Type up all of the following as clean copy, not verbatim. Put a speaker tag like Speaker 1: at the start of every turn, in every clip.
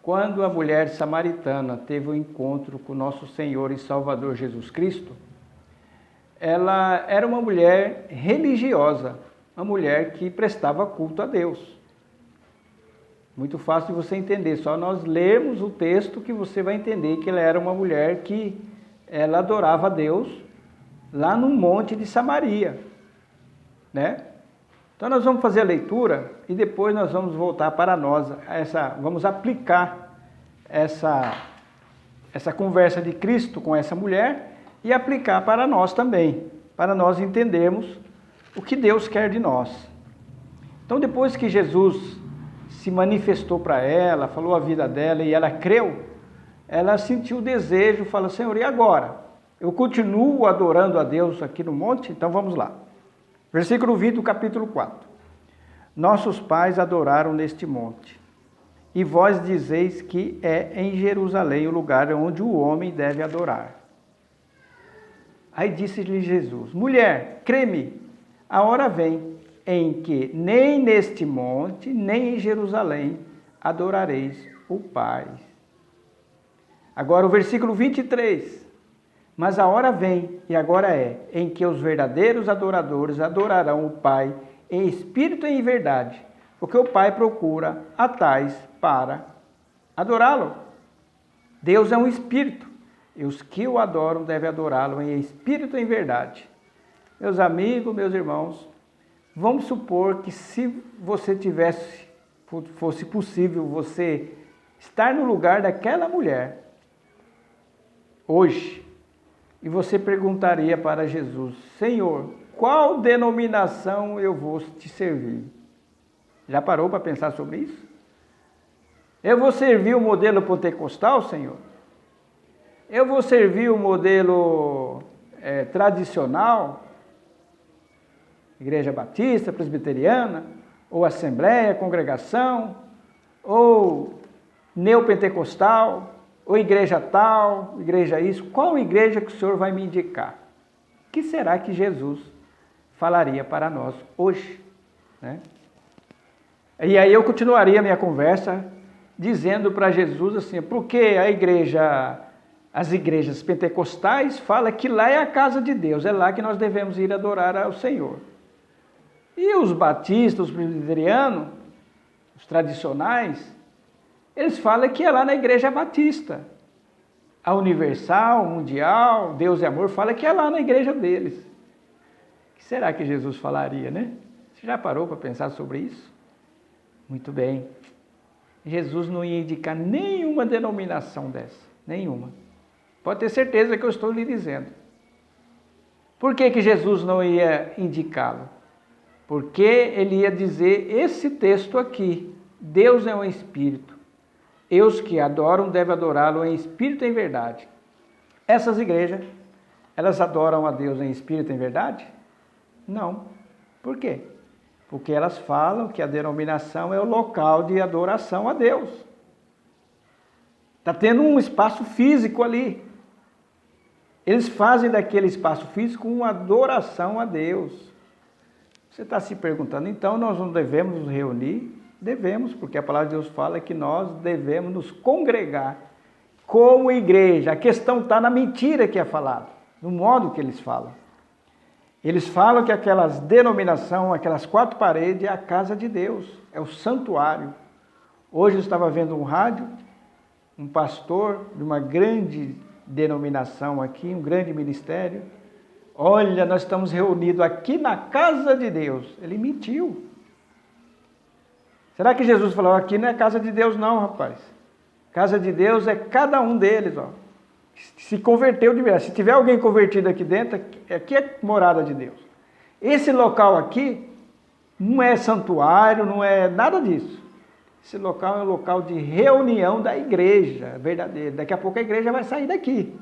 Speaker 1: quando a mulher samaritana teve um encontro com nosso Senhor e Salvador Jesus Cristo, ela era uma mulher religiosa, uma mulher que prestava culto a Deus. Muito fácil de você entender, só nós lermos o texto que você vai entender que ela era uma mulher que ela adorava a Deus lá no monte de Samaria, né? Então nós vamos fazer a leitura e depois nós vamos voltar para nós, vamos aplicar essa conversa de Cristo com essa mulher e aplicar para nós também, para nós entendermos o que Deus quer de nós. Então depois que Jesus se manifestou para ela, falou a vida dela e ela creu, ela sentiu o desejo, falou: Senhor, e agora? Eu continuo adorando a Deus aqui no monte? Então vamos lá. Versículo 20 do capítulo 4. Nossos pais adoraram neste monte, e vós dizeis que é em Jerusalém o lugar onde o homem deve adorar. Aí disse-lhe Jesus: mulher, crê-me, a hora vem em que nem neste monte, nem em Jerusalém adorareis o Pai. Agora o versículo 23. Mas a hora vem, e agora é, em que os verdadeiros adoradores adorarão o Pai em espírito e em verdade, porque o Pai procura a tais para adorá-lo. Deus é um espírito, e os que o adoram devem adorá-lo em espírito e em verdade. Meus amigos, meus irmãos, vamos supor que se você fosse possível você estar no lugar daquela mulher hoje, e você perguntaria para Jesus: Senhor, qual denominação eu vou te servir? Já parou para pensar sobre isso? Eu vou servir o modelo pentecostal, Senhor? Eu vou servir o modelo tradicional? Igreja Batista, Presbiteriana, ou Assembleia, Congregação, ou Neopentecostal, ou igreja tal, igreja isso? Qual igreja que o Senhor vai me indicar? O que será que Jesus falaria para nós hoje, né? E aí eu continuaria a minha conversa dizendo para Jesus assim: porque as igrejas pentecostais falam que lá é a casa de Deus, é lá que nós devemos ir adorar ao Senhor. E os batistas, os presbiterianos, os tradicionais, eles falam que é lá na igreja batista. A universal, mundial, Deus é amor, fala que é lá na igreja deles. O que será que Jesus falaria, né? Você já parou para pensar sobre isso? Muito bem. Jesus não ia indicar nenhuma denominação dessa, nenhuma. Pode ter certeza que eu estou lhe dizendo. Por que Jesus não ia indicá-lo? Porque ele ia dizer esse texto aqui: Deus é um espírito, e os que adoram devem adorá-lo em espírito e em verdade. Essas igrejas, elas adoram a Deus em espírito e em verdade? Não. Por quê? Porque elas falam que a denominação é o local de adoração a Deus. Está tendo um espaço físico ali. Eles fazem daquele espaço físico uma adoração a Deus. Você está se perguntando, então nós não devemos nos reunir? Devemos, porque a palavra de Deus fala que nós devemos nos congregar como igreja. A questão está na mentira que é falada, no modo que eles falam. Eles falam que aquelas denominações, aquelas quatro paredes é a casa de Deus, é o santuário. Hoje eu estava vendo um rádio, um pastor de uma grande denominação aqui, um grande ministério. Olha, nós estamos reunidos aqui na casa de Deus. Ele mentiu. Será que Jesus falou: aqui não é casa de Deus não, rapaz. Casa de Deus é cada um deles, ó. Se converteu de verdade. Se tiver alguém convertido aqui dentro, aqui é morada de Deus. Esse local aqui não é santuário, não é nada disso. Esse local é um local de reunião da igreja verdadeira. Daqui a pouco a igreja vai sair daqui.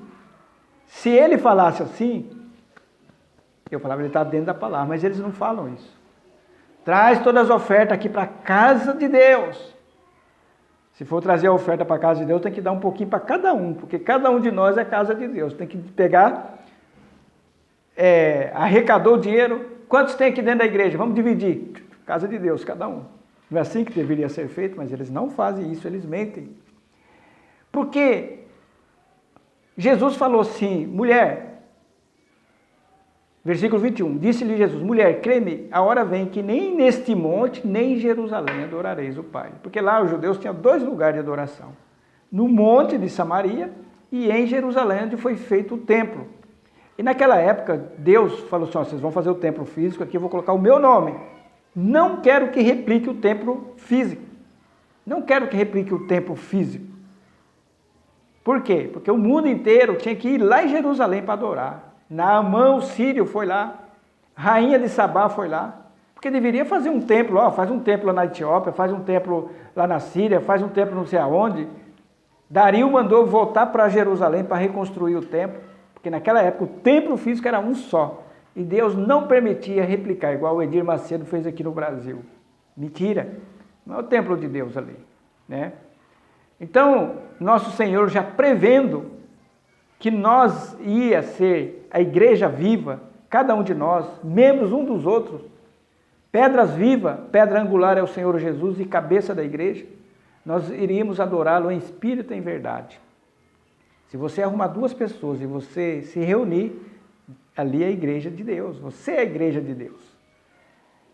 Speaker 1: Se ele falasse assim, eu falava, ele está dentro da palavra, mas eles não falam isso. Traz todas as ofertas aqui para a casa de Deus. Se for trazer a oferta para a casa de Deus, tem que dar um pouquinho para cada um, porque cada um de nós é casa de Deus. Tem que pegar, arrecadou o dinheiro. Quantos tem aqui dentro da igreja? Vamos dividir. Casa de Deus, cada um. Não é assim que deveria ser feito, mas eles não fazem isso, eles mentem. Porque Jesus falou assim, mulher, versículo 21, disse-lhe Jesus, mulher, crê-me, a hora vem que nem neste monte, nem em Jerusalém adorareis o Pai. Porque lá os judeus tinham 2 lugares de adoração. No monte de Samaria e em Jerusalém, onde foi feito o templo. E naquela época, Deus falou assim, vocês vão fazer o templo físico, aqui eu vou colocar o meu nome. Não quero que replique o templo físico. Não quero que replique o templo físico. Por quê? Porque o mundo inteiro tinha que ir lá em Jerusalém para adorar. Naamã, o sírio, foi lá. Rainha de Sabá foi lá. Porque deveria fazer um templo, faz um templo lá na Etiópia, faz um templo lá na Síria, faz um templo não sei aonde. Dario mandou voltar para Jerusalém para reconstruir o templo. Porque naquela época o templo físico era um só. E Deus não permitia replicar, igual o Edir Macedo fez aqui no Brasil. Mentira. Não é o templo de Deus ali, né? Então, nosso Senhor já prevendo que nós ia ser a igreja viva, cada um de nós, membros um dos outros, pedras vivas, pedra angular é o Senhor Jesus e cabeça da igreja, nós iríamos adorá-lo em espírito e em verdade. Se você arrumar 2 pessoas e você se reunir, ali é a igreja de Deus, você é a igreja de Deus.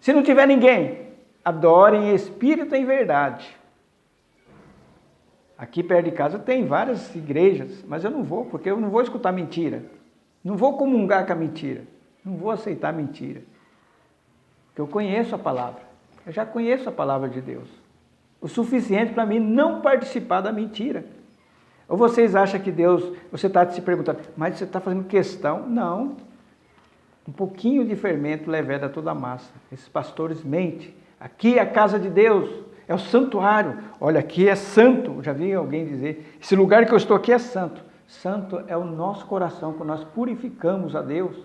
Speaker 1: Se não tiver ninguém, adore em espírito e em verdade. Aqui perto de casa tem várias igrejas, mas eu não vou, porque eu não vou escutar mentira. Não vou comungar com a mentira. Não vou aceitar mentira. Porque eu conheço a palavra. Eu já conheço a palavra de Deus. O suficiente para mim não participar da mentira. Ou vocês acham que Deus, você está se perguntando, mas você está fazendo questão? Não. Um pouquinho de fermento leveda toda a massa. Esses pastores mentem. Aqui é a casa de Deus, é o santuário. Olha, aqui é santo. Já vi alguém dizer, esse lugar que eu estou aqui é santo. Santo é o nosso coração, quando nós purificamos a Deus.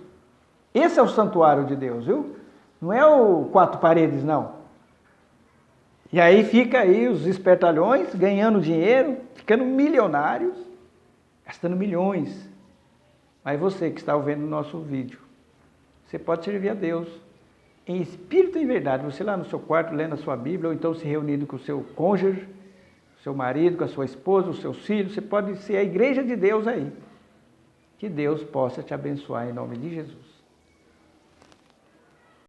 Speaker 1: Esse é o santuário de Deus, viu? Não é o 4 paredes, não. E aí fica aí os espertalhões ganhando dinheiro, ficando milionários, gastando milhões. Mas você que está ouvindo o nosso vídeo, você pode servir a Deus em espírito e em verdade. Você lá no seu quarto lendo a sua Bíblia, ou então se reunindo com o seu cônjuge, seu marido, com a sua esposa, os seus filhos. Você pode ser a igreja de Deus aí. Que Deus possa te abençoar em nome de Jesus.